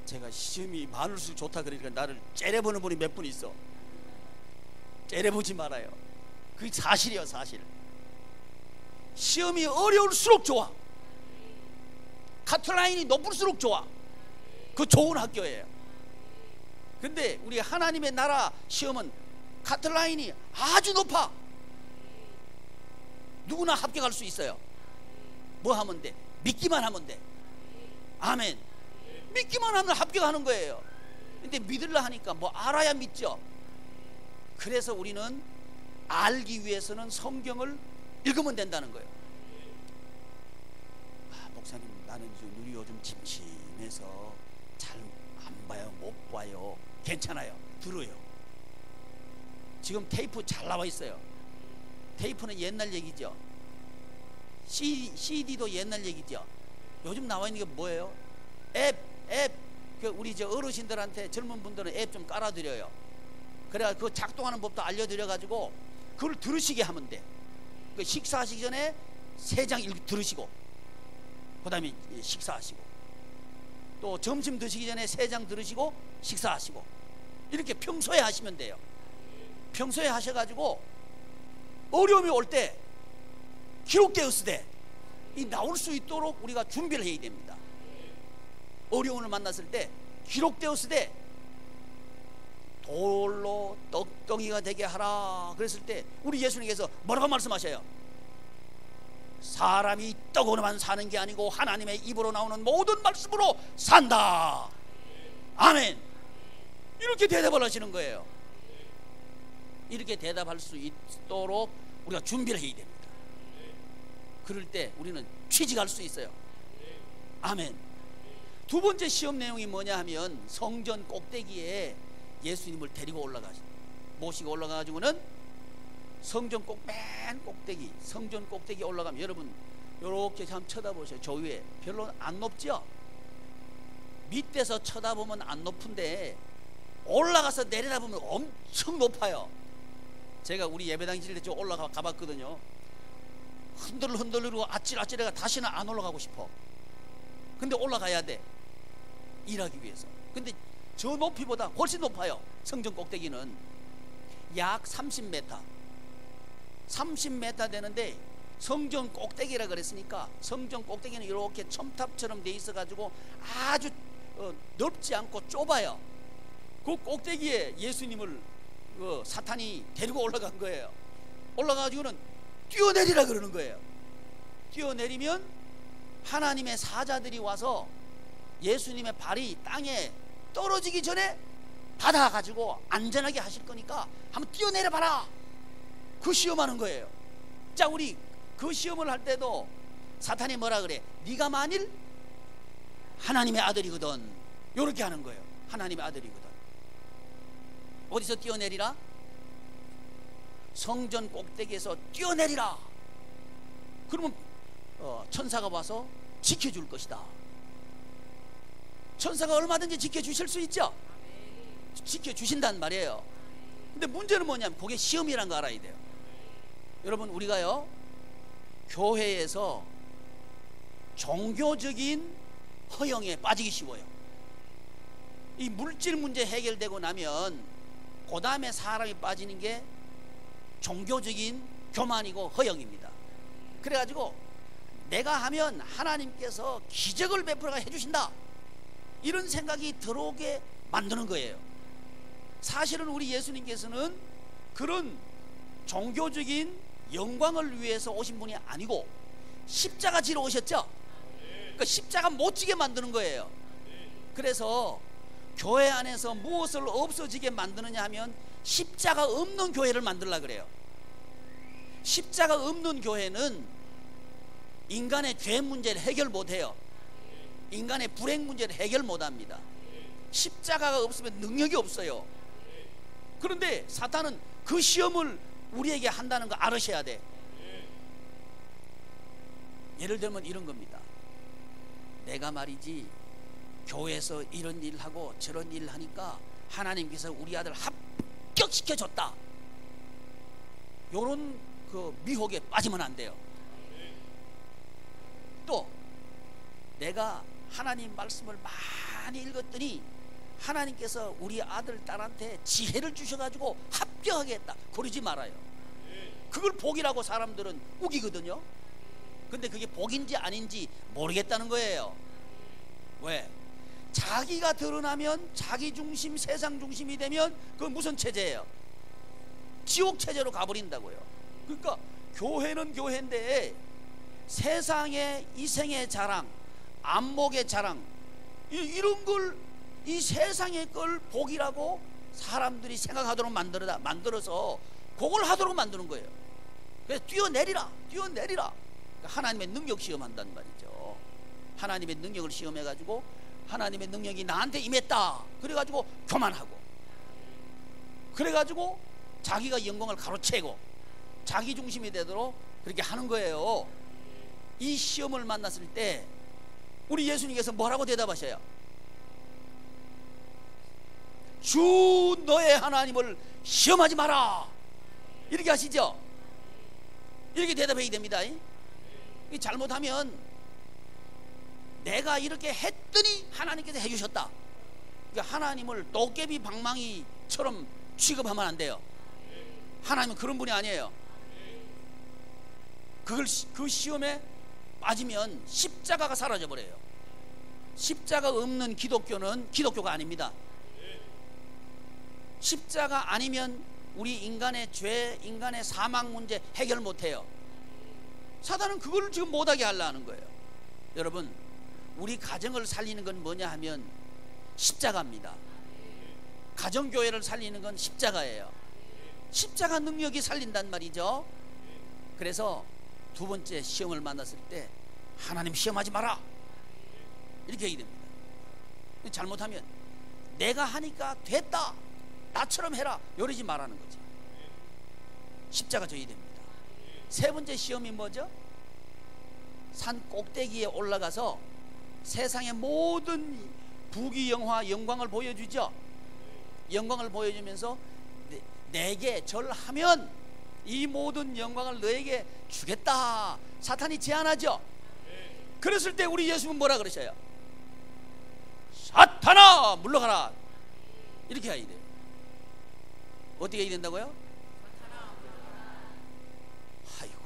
제가 시험이 많을수록 좋다 그러니까 나를 째려보는 분이 몇 분 있어. 째려보지 말아요. 그게 사실이에요. 사실. 시험이 어려울수록 좋아. 카트라인이 높을수록 좋아. 그 좋은 학교예요. 근데 우리 하나님의 나라 시험은 카트라인이 아주 높아. 누구나 합격할 수 있어요. 뭐 하면 돼? 믿기만 하면 돼. 아멘. 믿기만 하면 합격하는 거예요. 근데 믿으려 하니까 뭐 알아야 믿죠. 그래서 우리는 알기 위해서는 성경을 읽으면 된다는 거예요. 목사님 나는 눈이 요즘 침침해서 잘 안 봐요. 못 봐요. 괜찮아요. 들어요. 지금 테이프 잘 나와 있어요. 테이프는 옛날 얘기죠. CD도 옛날 얘기죠. 요즘 나와 있는 게 뭐예요? 앱. 그 우리 저 어르신들한테 젊은 분들은 앱 좀 깔아드려요. 그래야 그 작동하는 법도 알려드려가지고 그걸 들으시게 하면 돼. 그 식사하시기 전에 3장 들으시고, 그 다음에 식사하시고, 또 점심 드시기 전에 3장 들으시고 식사하시고, 이렇게 평소에 하시면 돼요. 평소에 하셔가지고 어려움이 올 때 기록되었으되 이 나올 수 있도록 우리가 준비를 해야 됩니다. 어려움을 만났을 때 기록되었으되 돌로 떡덩이가 되게 하라 그랬을 때 우리 예수님께서 뭐라고 말씀하셔요? 사람이 떡으로만 사는 게 아니고 하나님의 입으로 나오는 모든 말씀으로 산다. 아멘. 이렇게 대답을 하시는 거예요. 이렇게 대답할 수 있도록 우리가 준비를 해야 됩니다. 그럴 때 우리는 취직할 수 있어요. 아멘. 두 번째 시험 내용이 뭐냐 하면 성전 꼭대기에 예수님을 데리고 모시고 올라가가지고는 성전 맨 꼭대기, 성전 꼭대기 올라가면 여러분 요렇게 한번 쳐다보세요. 저 위에 별로 안 높죠? 밑에서 쳐다보면 안 높은데 올라가서 내려다보면 엄청 높아요. 제가 우리 예배당 지을 때 좀 올라가 봤거든요. 흔들흔들리고 아찔아찔해가 다시는 안 올라가고 싶어. 근데 올라가야 돼. 일하기 위해서. 근데 저 높이보다 훨씬 높아요. 성전 꼭대기는 약 30m 되는데 성전 꼭대기라 그랬으니까 사실 꼭대기는 이렇게 첨탑처럼 돼 있어 가지고 아주 넓지 않고 좁아요. 그 꼭대기에 예수님을 사탄이 데리고 올라간 거예요. 올라가가지고는 뛰어내리라 그러는 거예요. 뛰어내리면 하나님의 사자들이 와서 예수님의 발이 땅에 떨어지기 전에 받아가지고 안전하게 하실 거니까 한번 뛰어내려 봐라. 그 시험하는 거예요. 자, 우리 그 시험을 할 때도 사탄이 뭐라 그래? 네가 만일 하나님의 아들이거든. 이렇게 하는 거예요. 하나님의 아들이거든. 어디서 뛰어내리라? 성전 꼭대기에서 뛰어내리라. 그러면 천사가 와서 지켜줄 것이다. 천사가 얼마든지 지켜주실 수 있죠. 지켜주신단 말이에요. 근데 문제는 뭐냐면 그게 시험이란 거 알아야 돼요. 여러분, 우리가요 교회에서 종교적인 허영에 빠지기 쉬워요. 이 물질 문제 해결되고 나면 그 다음에 사람이 빠지는 게 종교적인 교만이고 허영입니다. 그래가지고 내가 하면 하나님께서 기적을 베풀어가 해주신다, 이런 생각이 들어오게 만드는 거예요. 사실은 우리 예수님께서는 그런 종교적인 영광을 위해서 오신 분이 아니고 십자가 지러 오셨죠. 그러니까 십자가 못 지게 만드는 거예요. 그래서 교회 안에서 무엇을 없어지게 만드느냐 하면 십자가 없는 교회를 만들려고 그래요. 십자가 없는 교회는 인간의 죄 문제를 해결 못해요. 인간의 불행 문제를 해결 못합니다. 십자가가 없으면 능력이 없어요. 그런데 사탄은 그 시험을 우리에게 한다는 거 알으셔야 돼. 예를 들면 이런 겁니다. 내가 말이지 교회에서 이런 일을 하고 저런 일을 하니까 하나님께서 우리 아들 합격시켜줬다, 요런 그 미혹에 빠지면 안 돼요. 또 내가 하나님 말씀을 많이 읽었더니 하나님께서 우리 아들 딸한테 지혜를 주셔가지고 합격하게 했다, 그러지 말아요. 그걸 복이라고 사람들은 우기거든요. 근데 그게 복인지 아닌지 모르겠다는 거예요. 왜? 자기가 드러나면 자기 중심, 세상 중심이 되면 그건 무슨 체제예요? 지옥 체제로 가버린다고요. 그러니까 교회는 교회인데 세상의 이생의 자랑, 안목의 자랑, 이런 걸, 이 세상의 걸 복이라고 사람들이 생각하도록 만들어서 그걸 하도록 만드는 거예요. 그래서 뛰어내리라. 그러니까 하나님의 능력 시험한단 말이죠. 하나님의 능력을 시험해가지고 하나님의 능력이 나한테 임했다, 그래가지고 교만하고, 그래가지고 자기가 영광을 가로채고 자기 중심이 되도록 그렇게 하는 거예요. 이 시험을 만났을 때 우리 예수님께서 뭐라고 대답하셔요? 주 너의 하나님을 시험하지 마라, 이렇게 하시죠. 이렇게 대답해야 됩니다. 잘못하면 내가 이렇게 했더니 하나님께서 해주셨다, 그러니까 하나님을 도깨비 방망이처럼 취급하면 안 돼요. 하나님은 그런 분이 아니에요. 그 시험에 빠지면 십자가가 사라져 버려요. 십자가 없는 기독교는 기독교가 아닙니다. 십자가 아니면 우리 인간의 죄, 인간의 사망 문제 해결 못해요. 사단은 그걸 지금 못하게 하려는 거예요. 여러분, 우리 가정을 살리는 건 뭐냐 하면 십자가입니다. 가정교회를 살리는 건 십자가예요. 십자가 능력이 살린단 말이죠. 그래서 두 번째 시험을 만났을 때 하나님 시험하지 마라, 이렇게 얘기 됩니다. 잘못하면 내가 하니까 됐다, 나처럼 해라, 이러지 말라는 거지. 십자가 져야 됩니다. 세 번째 시험이 뭐죠? 산 꼭대기에 올라가서 세상의 모든 부귀영화 영광을 보여주죠. 영광을 보여주면서 내게 절하면 이 모든 영광을 너에게 주겠다, 사탄이 제안하죠. 그랬을 때 우리 예수님은 뭐라 그러셔요? 사탄아 물러가라, 이렇게 해야 돼요. 어떻게 해야 된다고요? 아이고,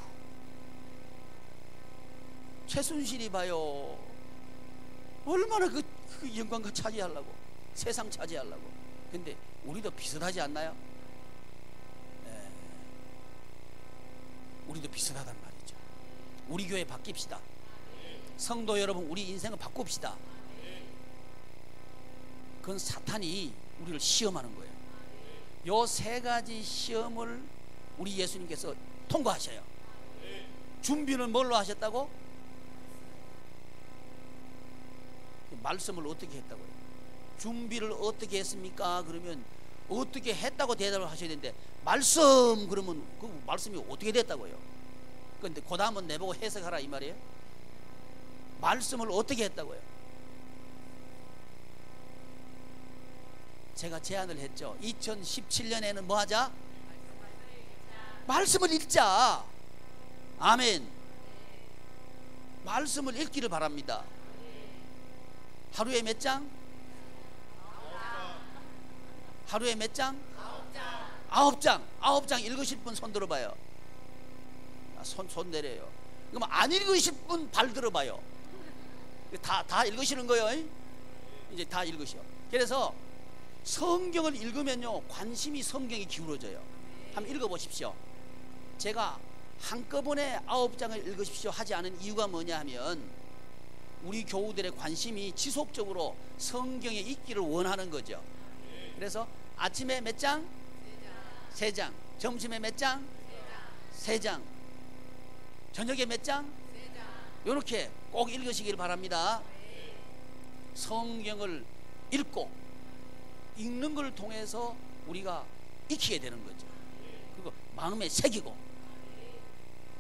최순실이 봐요, 얼마나 그 영광과 차지하려고, 세상 차지하려고. 근데 우리도 비슷하지 않나요? 네. 우리도 비슷하단 말이죠. 우리 교회 바뀝시다. 성도 여러분, 우리 인생을 바꿉시다. 그건 사탄이 우리를 시험하는 거예요. 요 세 가지 시험을 우리 예수님께서 통과하셔요. 준비는 뭘로 하셨다고? 말씀을 어떻게 했다고요? 준비를 어떻게 했습니까? 그러면 어떻게 했다고 대답을 하셔야 되는데, 말씀 그러면 그 말씀이 어떻게 됐다고요? 그런데 그 다음은 내보고 해석하라, 이 말이에요. 말씀을 어떻게 했다고요? 제가 제안을 했죠. 2017년에는 뭐 하자? 말씀을 읽자. 아멘. 말씀을 읽기를 바랍니다. 하루에 몇 장? 하루에 몇 장? 9장. 9장 읽으실 분 손 들어봐요. 손 내려요. 그럼 안 읽으실 분 발 들어봐요. 다 읽으시는 거예요. 이제 다 읽으셔. 그래서 성경을 읽으면요, 관심이 성경에 기울어져요. 한번 읽어보십시오. 제가 한꺼번에 9장을 읽으십시오 하지 않은 이유가 뭐냐 하면, 우리 교우들의 관심이 지속적으로 성경에 있기를 원하는 거죠. 그래서 아침에 몇 장? 3장. 점심에 몇 장? 3장. 저녁에 몇 장? 이렇게 꼭 읽으시길 바랍니다. 성경을 읽고, 읽는 걸 통해서 우리가 익히게 되는 거죠. 그리고 마음에 새기고,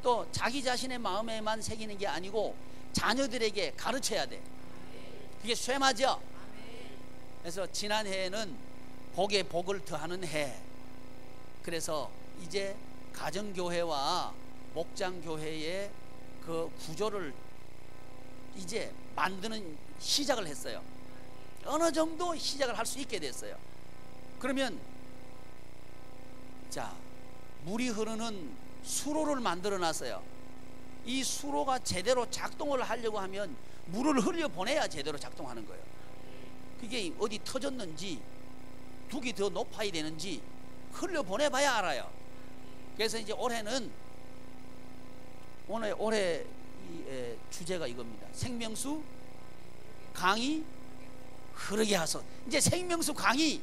또 자기 자신의 마음에만 새기는 게 아니고 자녀들에게 가르쳐야 돼. 그게 쇠마죠. 그래서 지난해에는 복에 복을 더하는 해. 그래서 이제 가정교회와 목장교회의 그 구조를 이제 만드는 시작을 했어요. 어느 정도 시작을 할 수 있게 됐어요. 그러면 자, 물이 흐르는 수로를 만들어 놨어요. 이 수로가 제대로 작동을 하려고 하면 물을 흘려 보내야 제대로 작동하는 거예요. 그게 어디 터졌는지, 둑이 더 높아야 되는지 흘려 보내봐야 알아요. 그래서 이제 올해는 올해 주제가 이겁니다. 생명수 강이 흐르게 하소. 이제 생명수 강이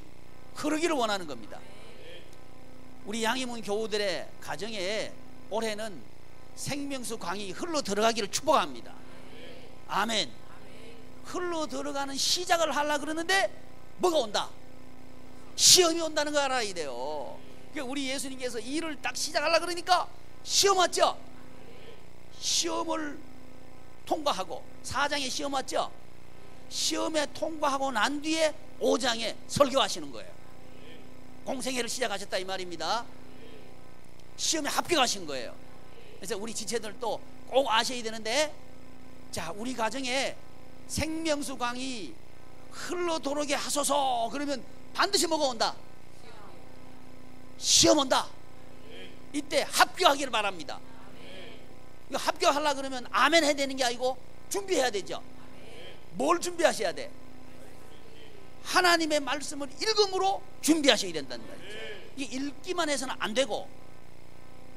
흐르기를 원하는 겁니다. 우리 양희문 교우들의 가정에 올해는 생명수 강이 흘러 들어가기를 축복합니다. 아멘. 흘러 들어가는 시작을 하려고 그러는데 뭐가 온다? 시험이 온다는 거 알아야 돼요. 그러니까 우리 예수님께서 일을 딱 시작하려고 그러니까 시험 왔죠. 시험을 통과하고 4장에 시험 왔죠? 시험에 통과하고 난 뒤에 5장에 설교하시는 거예요. 공생애를 시작하셨다 이 말입니다. 시험에 합격하신 거예요. 그래서 우리 지체들도 꼭 아셔야 되는데, 자, 우리 가정에 생명수강이 흘러도록게 하소서 그러면 반드시 뭐가 온다? 시험 온다. 이때 합격하기를 바랍니다. 이거 합격하려고 그러면 아멘 해야 되는 게 아니고 준비해야 되죠. 뭘 준비하셔야 돼? 하나님의 말씀을 읽음으로 준비하셔야 된다는 거죠. 이게 읽기만 해서는 안 되고,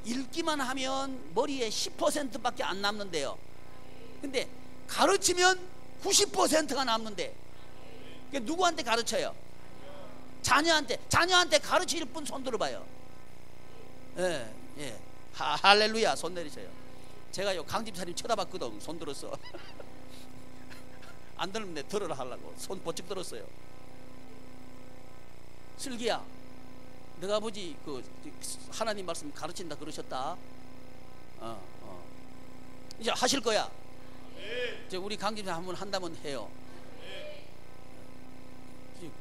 읽기만 하면 머리에 10%밖에 안 남는데요. 근데 가르치면 90%가 남는데, 누구한테 가르쳐요? 자녀한테 가르칠 분 손 들어봐요. 예, 예. 할렐루야. 손 내리세요. 제가요 강집사님 쳐다봤거든. 손 들었어. 안 들으면 내 들으라 하려고 손 번쩍 들었어요. 슬기야, 너가 아버지 그 하나님 말씀 가르친다 그러셨다. 이제 하실 거야. 이제 우리 강집사 한번 한다면 해요.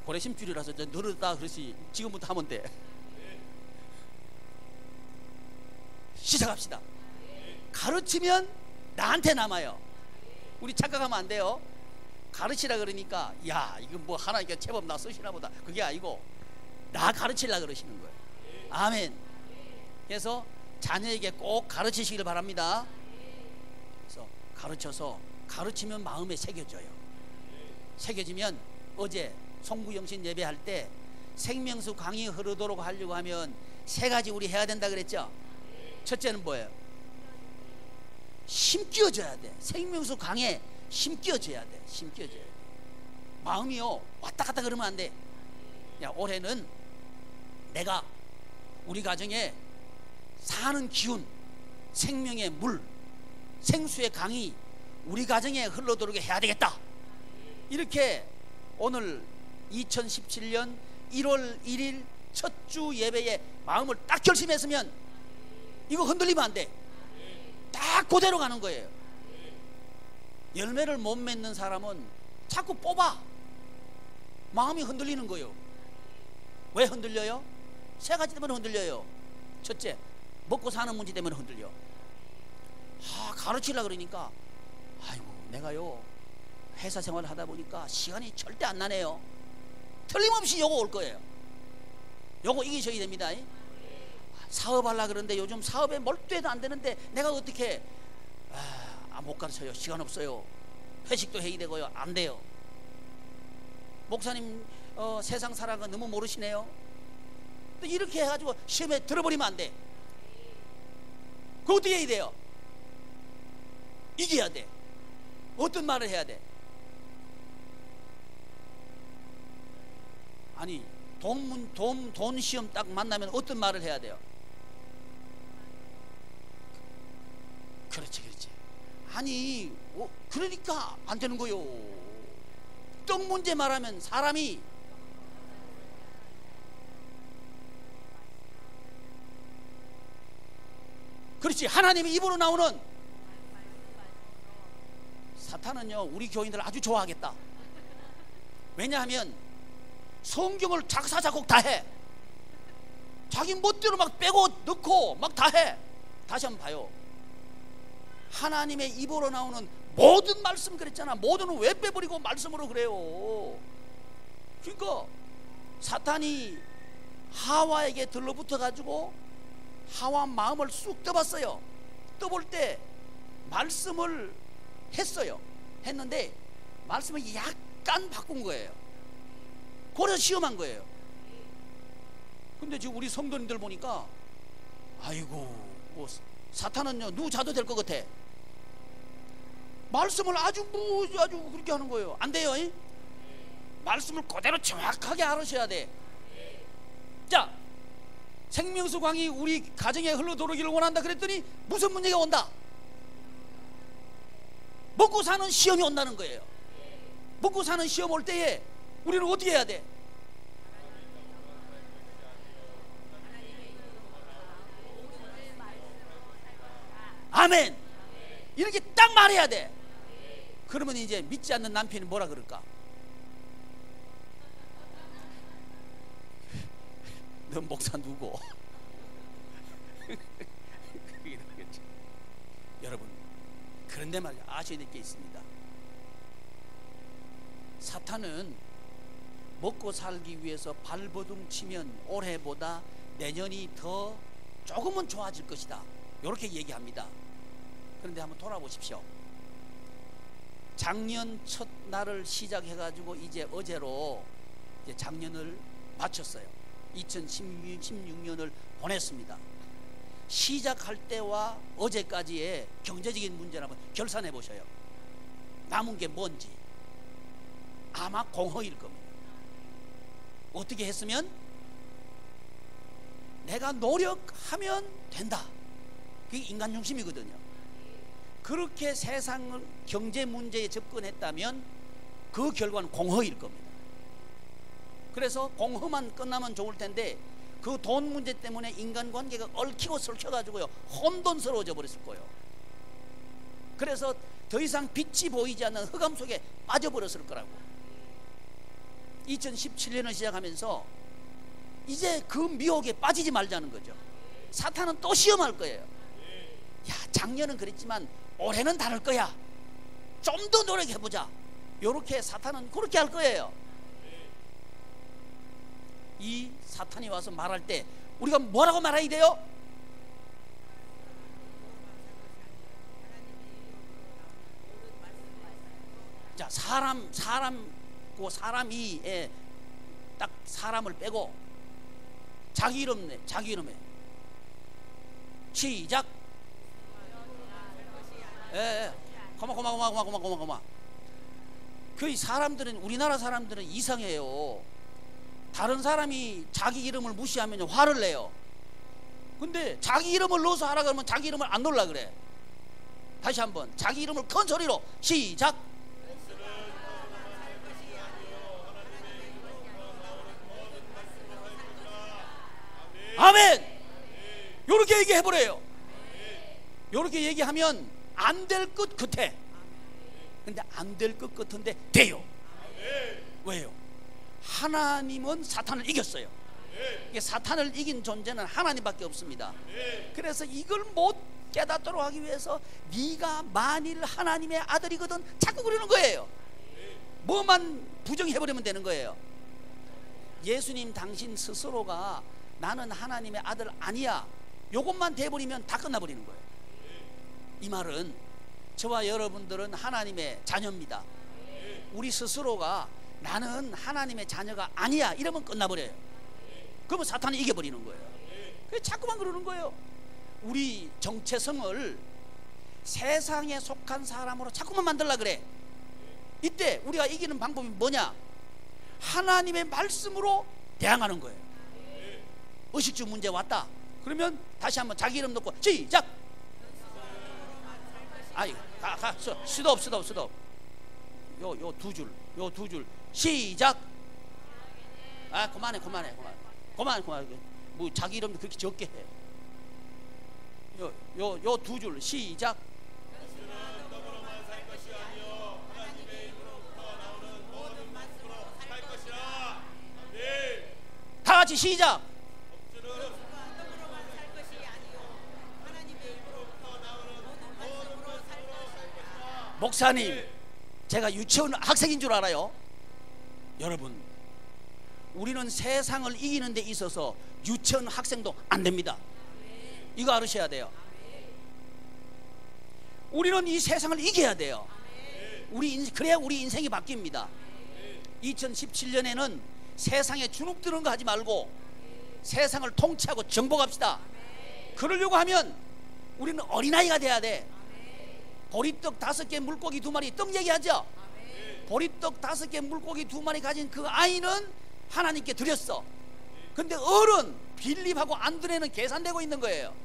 고래심줄이라서 늘었다 그러시. 지금부터 하면 돼. 시작합시다. 가르치면 나한테 남아요. 우리 착각하면 안 돼요. 가르치라 그러니까 야 이거 뭐 하나님께 제법 나 쓰시나 보다, 그게 아니고 나 가르치려 그러시는 거예요. 아멘. 그래서 자녀에게 꼭 가르치시길 바랍니다. 그래서 가르치면 마음에 새겨져요. 새겨지면, 어제 송구영신 예배할 때 생명수 강이 흐르도록 하려고 하면 세 가지 우리 해야 된다 그랬죠. 첫째는 뭐예요? 심겨져야 돼. 생명수 강에 심겨져야 돼. 심겨져야 돼. 마음이요 왔다 갔다 그러면 안 돼. 야, 올해는 내가 우리 가정에 사는 기운, 생명의 물, 생수의 강이 우리 가정에 흘러들어오게 해야 되겠다. 이렇게 오늘 2017년 1월 1일 첫 주 예배에 마음을 딱 결심했으면 이거 흔들리면 안 돼. 딱 그대로 가는 거예요. 열매를 못 맺는 사람은 자꾸 뽑아. 마음이 흔들리는 거예요. 왜 흔들려요? 세 가지 때문에 흔들려요. 첫째, 먹고 사는 문제 때문에 흔들려. 가르치려고 그러니까 아이고 내가요 회사 생활을 하다 보니까 시간이 절대 안 나네요. 틀림없이 요거 올 거예요. 요거 이기셔야 됩니다. 사업하려고 그러는데 요즘 사업에 몰두해도 안 되는데 내가 어떻게 못 가르쳐요. 시간 없어요. 회식도 해야 되고요. 안 돼요. 목사님 세상 살아가 너무 모르시네요. 또 이렇게 해가지고 시험에 들어버리면 안 돼. 그거 어떻게 해야 돼요? 이겨야 돼. 어떤 말을 해야 돼? 아니 돈 시험 딱 만나면 어떤 말을 해야 돼요? 그렇지. 아니 그러니까 안 되는 거요. 떡 문제 말하면 사람이 그렇지. 하나님의 입으로 나오는 사탄은요 우리 교인들 아주 좋아하겠다. 왜냐하면 성경을 작사작곡 다 해. 자기 멋대로 막 빼고 넣고 막 다 해. 다시 한번 봐요. 하나님의 입으로 나오는 모든 말씀 그랬잖아. 모든은 왜 빼버리고 말씀으로 그래요? 그러니까 사탄이 하와에게 들러붙어 가지고 하와 마음을 쑥 떠봤어요. 떠볼 때 말씀을 했어요. 했는데 말씀을 약간 바꾼 거예요. 그래서 시험한 거예요. 근데 지금 우리 성도님들 보니까 아이고 뭐 사탄은요 누구 자도 될 것 같아. 말씀을 아주 그렇게 하는 거예요. 안 돼요. 말씀을 그대로 정확하게 알으셔야 돼. 자, 생명수 강이 우리 가정에 흘러들어오기를 원한다 그랬더니 무슨 문제가 온다? 먹고 사는 시험이 온다는 거예요. 먹고 사는 시험 올 때에 우리는 어떻게 해야 돼? 아멘. 이렇게 딱 말해야 돼. 그러면 이제 믿지 않는 남편이 뭐라 그럴까? 너 목사 누구? 여러분, 그런데 말이야, 아셔야 될 게 있습니다. 사탄은 먹고 살기 위해서 발버둥 치면 올해보다 내년이 더 조금은 좋아질 것이다, 이렇게 얘기합니다. 그런데 한번 돌아보십시오. 작년 첫날을 시작해 가지고 이제 어제로 이제 작년을 마쳤어요. 2016년을 보냈습니다. 시작할 때와 어제까지의 경제적인 문제를 한번 결산해 보셔요. 남은 게 뭔지. 아마 공허일 겁니다. 어떻게 했으면 내가 노력하면 된다, 그게 인간 중심이거든요. 그렇게 세상 경제 문제에 접근했다면 그 결과는 공허일 겁니다. 그래서 공허만 끝나면 좋을 텐데 그 돈 문제 때문에 인간관계가 얽히고 설켜가지고요 혼돈스러워져 버렸을 거예요. 그래서 더 이상 빛이 보이지 않는 흑암 속에 빠져버렸을 거라고. 2017년을 시작하면서 이제 그 미혹에 빠지지 말자는 거죠. 사탄은 또 시험할 거예요. 야, 작년은 그랬지만 올해는 다를 거야, 좀 더 노력해보자, 요렇게 사탄은 그렇게 할 거예요. 이 사탄이 와서 말할 때 우리가 뭐라고 말해야 돼요? 자, 사람이 딱 사람을 빼고 자기 이름에 시작. 고마. 그 사람들은, 우리나라 사람들은 이상해요. 다른 사람이 자기 이름을 무시하면 화를 내요. 근데 자기 이름을 넣어서 하라 그러면 자기 이름을 안 넣으려 그래. 다시 한번 자기 이름을 큰 소리로 시작. 아멘. 요렇게 얘기해버려요. 요렇게 얘기하면 안 될 것 같아. 근데 안 될 것 같은데 돼요. 왜요? 하나님은 사탄을 이겼어요. 이게 사탄을 이긴 존재는 하나님밖에 없습니다. 그래서 이걸 못 깨닫도록 하기 위해서 네가 만일 하나님의 아들이거든 자꾸 그러는 거예요. 뭐만 부정해버리면 되는 거예요. 예수님 당신 스스로가 나는 하나님의 아들 아니야, 요것만 돼버리면 다 끝나버리는 거예요. 이 말은 저와 여러분들은 하나님의 자녀입니다. 우리 스스로가 나는 하나님의 자녀가 아니야 이러면 끝나버려요. 그러면 사탄이 이겨버리는 거예요. 그래서 자꾸만 그러는 거예요. 우리 정체성을 세상에 속한 사람으로 자꾸만 만들려고 그래. 이때 우리가 이기는 방법이 뭐냐? 하나님의 말씀으로 대항하는 거예요. 의식주 문제 왔다 그러면 다시 한번 자기 이름 넣고 시작. 아이, 스톱. 요 두 줄 시작. 아, 그만해. 뭐 자기 이름도 그렇게 적게 해. 요 두 줄 시작. 다 같이 시작. 목사님, 제가 유치원 학생인 줄 알아요? 여러분, 우리는 세상을 이기는 데 있어서 유치원 학생도 안 됩니다. 이거 알으셔야 돼요. 우리는 이 세상을 이겨야 돼요. 그래야 우리 인생이 바뀝니다. 2017년에는 세상에 주눅드는 거 하지 말고 세상을 통치하고 정복합시다. 그러려고 하면 우리는 어린아이가 돼야 돼. 보리떡 5개 물고기 2마리 떡 얘기하죠. 보리떡 5개 물고기 2마리 가진 그 아이는 하나님께 드렸어. 근데 어른 빌립하고 안드레는 계산되고 있는 거예요.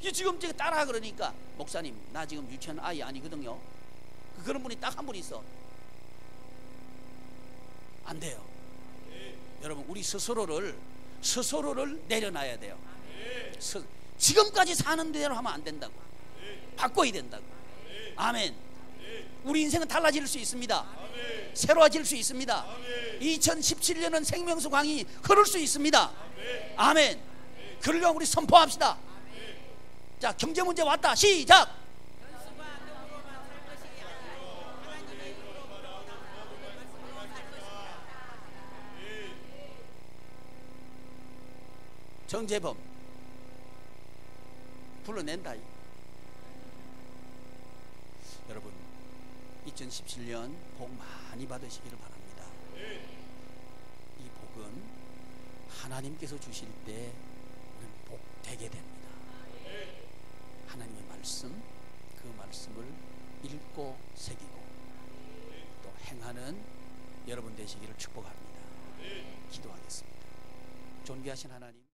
이 지금 제가 따라 그러니까 목사님 나 지금 유치원 아이 아니거든요. 그런 분이 딱 한 분 있어. 안 돼요. 여러분, 우리 스스로를 내려놔야 돼요. 지금까지 사는 대로 하면 안 된다고. 바꿔야 된다고. 아멘. 우리 인생은 달라질 수 있습니다. 새로워질 수 있습니다. 2017년은 생명수 강이 흐를 수 있습니다. 아멘. 그러려고 우리 선포합시다. 자, 경제 문제 왔다. 시작. 정재범 불러낸다. 여러분 2017년 복 많이 받으시기를 바랍니다. 이 복은 하나님께서 주실 때 우리는 복 되게 됩니다. 하나님의 말씀, 그 말씀을 읽고 새기고 또 행하는 여러분 되시기를 축복합니다. 기도하겠습니다. 존귀하신 하나님,